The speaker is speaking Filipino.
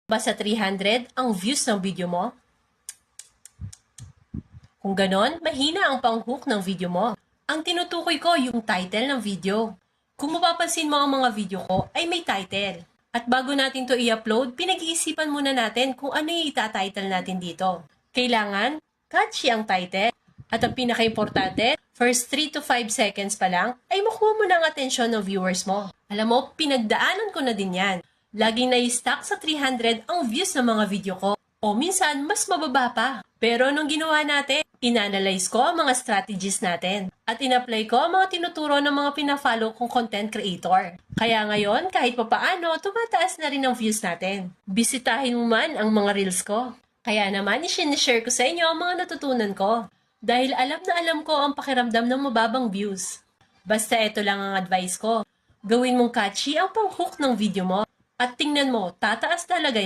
Ba sa 300 ang views ng video mo? Kung ganon, mahina ang pang-hook ng video mo. Ang tinutukoy ko yung title ng video. Kung mapapansin mo ang mga video ko ay may title. At bago natin to i-upload, pinag-iisipan muna natin kung ano yung itatitle natin dito. Kailangan catchy ang title. At ang pinaka-importante, first 3 to 5 seconds pa lang ay makuha mo ng atensyon ng viewers mo. Alam mo, pinagdaanan ko na din yan. Laging nai-stack sa 300 ang views ng mga video ko. O minsan, mas mababa pa. Pero nung ginawa natin, inanalyze ko ang mga strategies natin. At in-apply ko ang mga tinuturo ng mga pina-follow kong content creator. Kaya ngayon, kahit papaano, tumataas na rin ang views natin. Bisitahin mo man ang mga reels ko. Kaya naman, i-share ko sa inyo ang mga natutunan ko. Dahil alam na alam ko ang pakiramdam ng mababang views. Basta ito lang ang advice ko. Gawin mong catchy ang pang-hook ng video mo. At tingnan mo, tataas talaga yan.